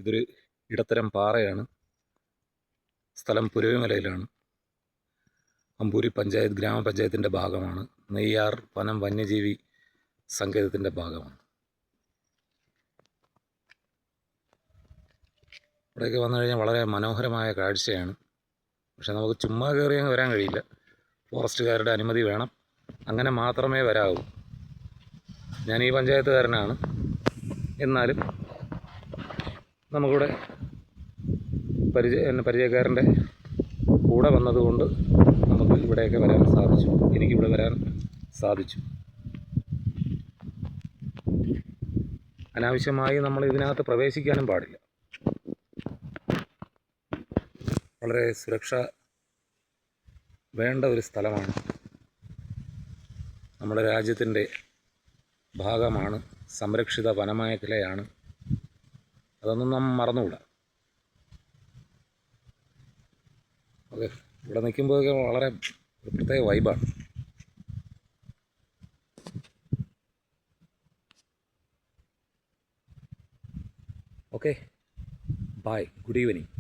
ഇതൊരു ഇടത്തരം പാറയാണ്. സ്ഥലം പുരവിമലയിലാണ്. അമ്പൂരി പഞ്ചായത്ത് ഗ്രാമപഞ്ചായത്തിൻ്റെ ഭാഗമാണ്. നെയ്യാർ വനം വന്യജീവി സങ്കേതത്തിൻ്റെ ഭാഗമാണ്. ഇവിടെയൊക്കെ വന്നു കഴിഞ്ഞാൽ വളരെ മനോഹരമായ കാഴ്ചയാണ്. പക്ഷെ നമുക്ക് ചുമ്മാ കയറി അങ്ങ് വരാൻ കഴിയില്ല. ഫോറസ്റ്റുകാരുടെ അനുമതി വേണം. അങ്ങനെ മാത്രമേ വരാവൂ. ഞാൻ ഈ പഞ്ചായത്തുകാരനാണ്. എന്നാലും നമുക്കിവിടെ പരിചയക്കാരൻ്റെ കൂടെ വന്നതുകൊണ്ട് നമുക്ക് ഇവിടെയൊക്കെ വരാൻ സാധിച്ചു. എനിക്കിവിടെ വരാൻ സാധിച്ചു. അനാവശ്യമായി നമ്മൾ ഇതിനകത്ത് പ്രവേശിക്കാനും പാടില്ല. വളരെ സുരക്ഷ വേണ്ട ഒരു സ്ഥലമാണ്. നമ്മുടെ രാജ്യത്തിൻ്റെ ഭാഗമാണ്. സംരക്ഷിത വനമേഖലയാണ്. അതൊന്നും നാം മറന്നുകൂടാ. ഓക്കെ, ഇവിടെ നിൽക്കുമ്പോഴൊക്കെ വളരെ ഒരു പ്രത്യേക വൈബാണ്. Okay, bye, good evening.